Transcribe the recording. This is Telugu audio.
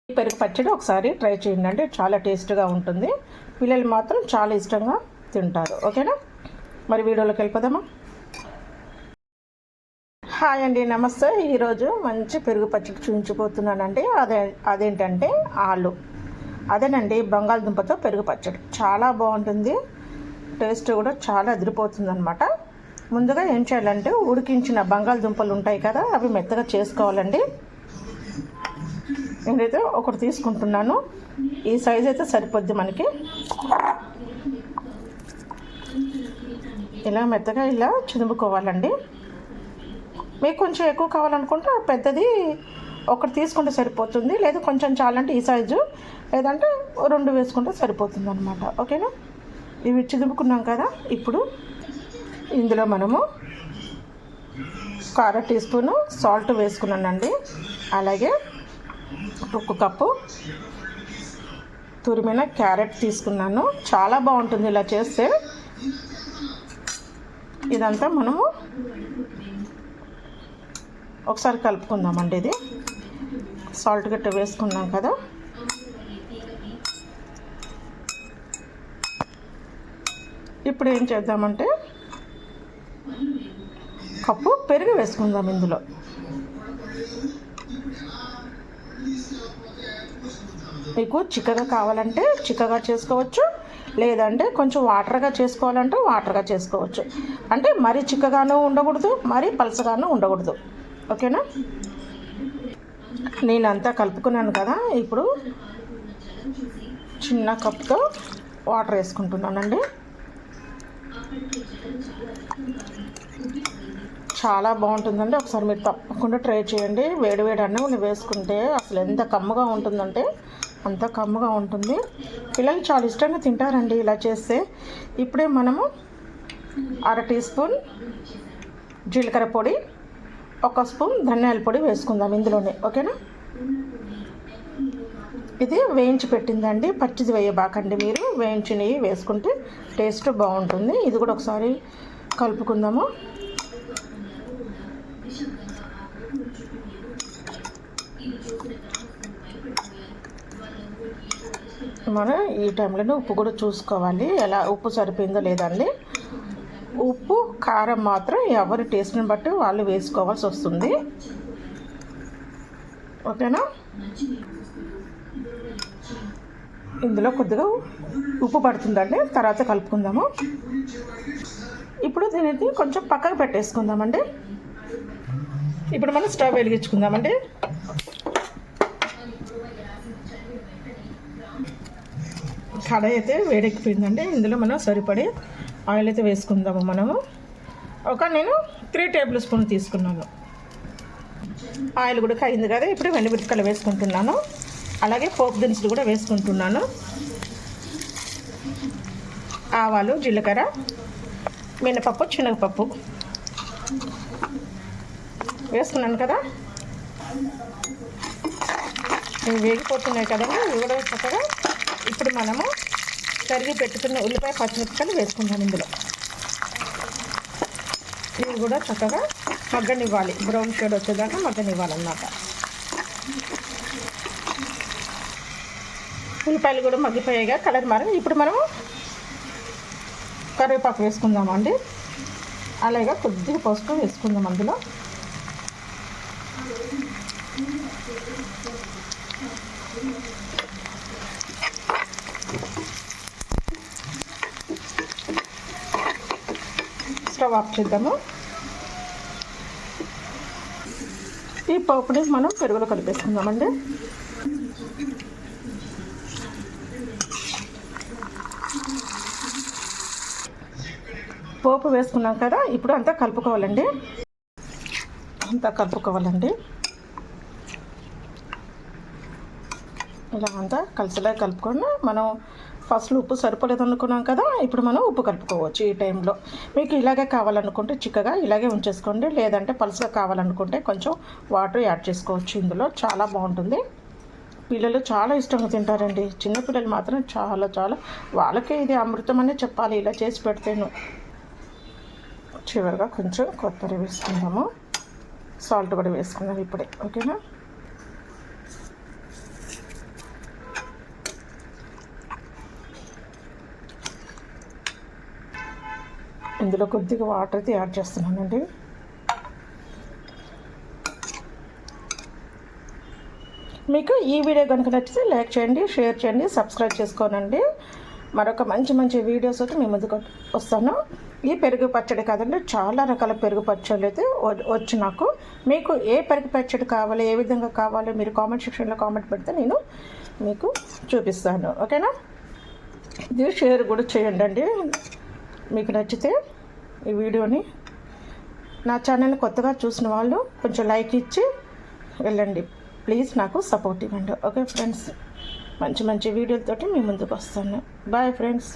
పెరుగు పచ్చడి ఒకసారి ట్రై చేయండి అండి, చాలా టేస్ట్గా ఉంటుంది. పిల్లలు మాత్రం చాలా ఇష్టంగా తింటారు. ఓకేనా, మరి వీడియోలోకి వెళ్ళిపోదామా. హాయ్ అండి, నమస్తే. ఈరోజు మంచి పెరుగు పచ్చడి చూపించిపోతున్నానండి. అదేంటంటే అదేనండి బంగాళదుంపతో పెరుగు పచ్చడి. చాలా బాగుంటుంది, టేస్ట్ కూడా చాలా అదిరిపోతుంది అనమాట. ముందుగా ఏం చేయాలంటే ఉడికించిన బంగాళదుంపలు ఉంటాయి కదా, అవి మెత్తగా చేసుకోవాలండి. నేనైతే ఒకటి తీసుకుంటున్నాను, ఈ సైజ్ అయితే సరిపోద్ది మనకి. ఇలా మెత్తగా ఇలా చిదుముకోవాలండి. మీకు కొంచెం ఎక్కువ కావాలనుకుంటే పెద్దది ఒకటి తీసుకుంటే సరిపోతుంది, లేదు కొంచెం చాలంటే ఈ సైజు, లేదంటే 2 వేసుకుంటే సరిపోతుంది అనమాట. ఓకేనా, ఇవి చిదుముకున్నాం కదా. ఇప్పుడు ఇందులో మనము 1/2 టీ స్పూను సాల్ట్ వేసుకున్నానండి. అలాగే 1 కప్పు తురిమిన క్యారెట్ తీసుకున్నాను. చాలా బాగుంటుంది ఇలా చేస్తే. ఇదంతా మనము ఒకసారి కలుపుకుందామండి. ఇది సాల్ట్ గట్ట వేసుకున్నాం కదా. ఇప్పుడు ఏం చేద్దామంటే కప్పు పెరుగు వేసుకుందాం ఇందులో. మీకు చిక్కగా కావాలంటే చిక్కగా చేసుకోవచ్చు, లేదంటే కొంచెం వాటర్గా చేసుకోవాలంటే వాటర్గా చేసుకోవచ్చు. అంటే మరీ చిక్కగాను ఉండకూడదు, మరీ పలసగాను ఉండకూడదు. ఓకేనా, నేనంతా కలుపుకున్నాను కదా. ఇప్పుడు చిన్న కప్తో వాటర్ వేసుకుంటున్నానండి. చాలా బాగుంటుందండి, ఒకసారి మీరు తప్పకుండా ట్రై చేయండి. వేడి వేడి అన్నం వేసుకుంటే అసలు ఎంత కమ్మగా ఉంటుందంటే అంత కమ్మగా ఉంటుంది. పిల్లలు చాలా ఇష్టంగా తింటారండి ఇలా చేస్తే. ఇప్పుడే మనము 1/2 టీ స్పూన్ జీలకర్ర పొడి, 1 స్పూన్ ధనియాల పొడి వేసుకుందాం ఇందులోనే. ఓకేనా, ఇది వేయించి పెట్టిందండి, పచ్చిది వేయబాకండి మీరు. వేయించినవి వేసుకుంటే టేస్ట్ బాగుంటుంది. ఇది కూడా ఒకసారి కలుపుకుందాము. మనం ఈ టైంలోనే ఉప్పు కూడా చూసుకోవాలి, ఎలా ఉప్పు సరిపోయిందో లేదండి. ఉప్పు కారం మాత్రం ఎవరి టేస్ట్ని బట్టి వాళ్ళు వేసుకోవాల్సి వస్తుంది. ఓకేనా, ఇందులో కొద్దిగా ఉప్పు పడుతుందండి, తర్వాత కలుపుకుందాము. ఇప్పుడు దీనికి కొంచెం పక్కకు పెట్టేసుకుందామండి. ఇప్పుడు మనం స్టవ్ వెలిగించుకుందామండి. కడాయి అయితే వేడెక్కిపోయిందండి. ఇందులో మనం సరిపడే ఆయిల్ అయితే వేసుకుందాము. మనము నేను 3 టేబుల్ స్పూన్ తీసుకున్నాను. ఆయిల్ కూడా కాయింది కదా. ఇప్పుడు ఎండుమిరపకాయలు వేసుకుంటున్నాను. అలాగే పోపు దినుసులు కూడా వేసుకుంటున్నాను. ఆవాలు, జీలకర్ర, మినపప్పు, శనగపప్పు వేసుకున్నాను కదా. ఇవి వేగిపోతున్నాయి కదండి, ఇవి కూడా చక్కగా. ఇప్పుడు మనము తరిగి పెట్టుకున్న ఉల్లిపాయ, పచ్చిమిరపకాయలు వేసుకుందాం ఇందులో. ఇవి కూడా చక్కగా మగ్గనివ్వాలి, బ్రౌన్ షేడ్ వచ్చేదాకా మగ్గనివ్వాలన్నమాట. ఉల్లిపాయలు కూడా మగ్గిపోయాయిగా, కలర్ మారి. ఇప్పుడు మనము కరివేపాకు వేసుకుందామండి. అలాగే కొద్దిగా పసుపు వేసుకుందాం అందులో. స్టవ్ ఆఫ్ చేద్దాము. ఈ పోపుని మనం పెరుగులో కలిపేసుకుందామండి. పోపు వేసుకున్నాం కదా. ఇప్పుడు అంతా కలుపుకోవాలండి. ఇలా అంతా కలిసిలా కలుపుకొని మనం ఫస్ట్లో ఉప్పు సరిపోలేదు అనుకున్నాం కదా. ఇప్పుడు మనం ఉప్పు కలుపుకోవచ్చు ఈ టైంలో. మీకు ఇలాగే కావాలనుకుంటే చిక్కగా ఇలాగే ఉంచేసుకోండి, లేదంటే పలుసుగా కావాలనుకుంటే కొంచెం వాటర్ యాడ్ చేసుకోవచ్చు. ఇందులో చాలా బాగుంటుంది. పిల్లలు చాలా ఇష్టంగా తింటారండి. చిన్నపిల్లలు మాత్రం చాలా వాళ్ళకే ఇది అమృతం అనే చెప్పాలి ఇలా చేసి పెడితేను. చివరిగా కొంచెం కొత్తిమీర వేసుకుందాము. సాల్ట్ కూడా వేసుకుందాం ఇప్పుడే. ఓకేనా, ఇందులో కొద్దిగా వాటర్ అయితే యాడ్ చేస్తున్నానండి. మీకు ఈ వీడియో కనుక నచ్చితే లైక్ చేయండి, షేర్ చేయండి, సబ్స్క్రైబ్ చేసుకోనండి. మరొక మంచి మంచి వీడియోస్ అయితే మీ ముందుకు వస్తాను. ఈ పెరుగు పచ్చడి కాదండి, చాలా రకాల పెరుగు పచ్చళ్ళు అయితే వచ్చు నాకు. మీకు ఏ పెరుగు పచ్చడి కావాలి, ఏ విధంగా కావాలి, మీరు కామెంట్ సెక్షన్లో కామెంట్ పెడితే నేను మీకు చూపిస్తాను. ఓకేనా? ఇది షేర్ కూడా చేయండి అండి మీకు నచ్చితే ఈ వీడియోని. నా ఛానల్ని కొత్తగా చూసిన వాళ్ళు కొంచెం లైక్ ఇచ్చి వెళ్ళండి ప్లీజ్, నాకు సపోర్ట్ ఇవ్వండి. ఓకే ఫ్రెండ్స్, మంచి మంచి వీడియోలతోటి మీ ముందుకు వస్తాను. Bye friends.